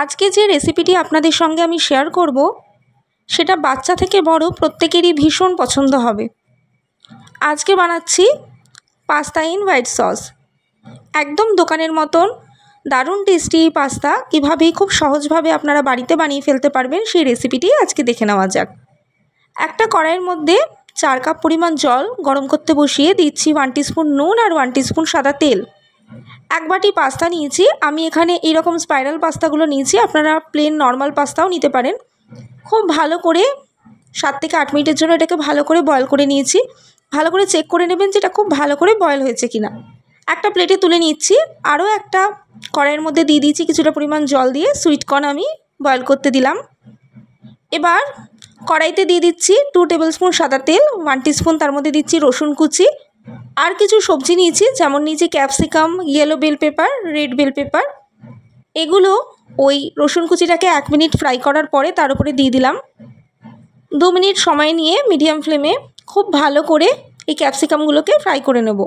আজকে যে রেসিপিটি আপনাদের সঙ্গে আমি শেয়ার করব সেটা বাচ্চা থেকে বড় প্রত্যেকেরই ভীষণ পছন্দ হবে। আজকে বানাচ্ছি পাস্তা ইন হোয়াইট সস। একদম দোকানের মতন দারুণ টেস্টি পাস্তা কীভাবে খুব সহজভাবে আপনারা বাড়িতে বানিয়ে ফেলতে পারবেন সেই রেসিপিটি আজকে দেখে নেওয়া যাক। একটা কড়াইয়ের মধ্যে 4 কাপ পরিমাণ জল গরম করতে বসিয়ে দিচ্ছি 1 টিস্পুন নুন আর 1 টিস্পুন সাদা তেল। 1 বাটি পাস্তা নিয়েছি, আমি এখানে এইরকম স্পাইরাল পাস্তাগুলো নিয়েছি, আপনারা প্লেন নর্মাল পাস্তাও নিতে পারেন। খুব ভালো করে 7 থেকে 8 মিনিটের জন্য এটাকে ভালো করে বয়েল করে নিয়েছি। ভালো করে চেক করে নেবেন যে এটা খুব ভালো করে বয়েল হয়েছে কিনা। একটা প্লেটে তুলে নিচ্ছি। আরও একটা কড়াইয়ের মধ্যে দিয়ে দিয়েছি কিছুটা পরিমাণ জল দিয়ে সুইট কর্ন আমি বয়েল করতে দিলাম। এবার কড়াইতে দিয়ে দিচ্ছি 2 টেবিল স্পুন সাদা তেল, 1 টিস্পুন তার মধ্যে দিচ্ছি রসুন কুচি, আর কিছু সবজি নিয়েছি, যেমন নিয়েছি capsicum, yellow bell pepper, red bell pepper. এগুলো ওই রসুন কুচিটাকে 1 মিনিট ফ্রাই করার পরে তার উপরে দিয়ে দিলাম। 2 মিনিট সময় নিয়ে মিডিয়াম ফ্লেমে খুব ভালো করে এই ক্যাপসিকামগুলোকে ফ্রাই করে নেব।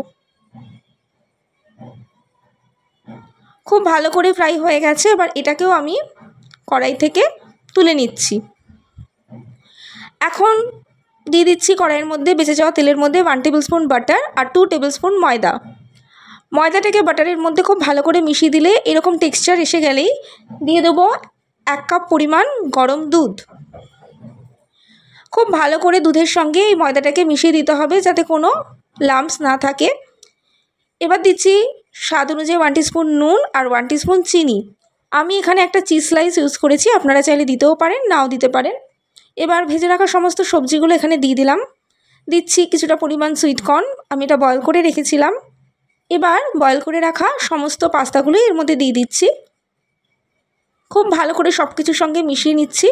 খুব ভালো করে ফ্রাই হয়ে গেছে, এবার এটাকেও আমি কড়াই থেকে তুলে নিচ্ছি। এখন দিয়ে দিচ্ছি কড়াইয়ের মধ্যে বেঁচে যাওয়া তেলের মধ্যে 1 টেবিল স্পুন বাটার আর 2 টেবিল স্পুন ময়দা। ময়দাটাকে বাটারের মধ্যে খুব ভালো করে মিশিয়ে দিলে এরকম টেক্সচার এসে গেলেই দিয়ে দেবো 1 কাপ পরিমাণ গরম দুধ। খুব ভালো করে দুধের সঙ্গে এই ময়দাটাকে মিশিয়ে দিতে হবে যাতে কোনো লাম্পস না থাকে। এবার দিচ্ছি স্বাদ অনুযায়ী 1 টিস্পুন নুন আর 1 টিস্পুন চিনি। আমি এখানে একটা চিজ স্লাইস ইউজ করেছি, আপনারা চাইলে দিতেও পারেন, নাও দিতে পারেন। এবার ভেজে রাখা সমস্ত সবজিগুলো এখানে দিয়ে দিলাম। দিচ্ছি কিছুটা পরিমাণ সুইট কর্ন, আমি এটা বয়েল করে রেখেছিলাম। এবার বয়েল করে রাখা সমস্ত পাস্তাগুলো এর মধ্যে দিয়ে দিচ্ছি। খুব ভালো করে সব কিছুর সঙ্গে মিশিয়ে নিচ্ছি।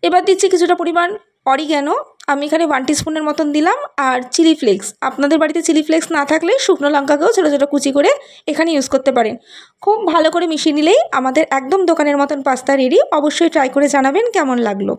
এবার দিচ্ছি কিছুটা পরিমাণ অরিগ্যানো, আমি এখানে 1 টিস্পুনের মতন দিলাম, আর চিলি ফ্লেক্স। আপনাদের বাড়িতে চিলি ফ্লেক্স না থাকলে শুকনো লঙ্কাকেও ছোটো ছোটো কুচি করে এখানে ইউজ করতে পারেন। খুব ভালো করে মিশিয়ে নিলেই আমাদের একদম দোকানের মতন পাস্তা রেডি। অবশ্যই ট্রাই করে জানাবেন কেমন লাগলো।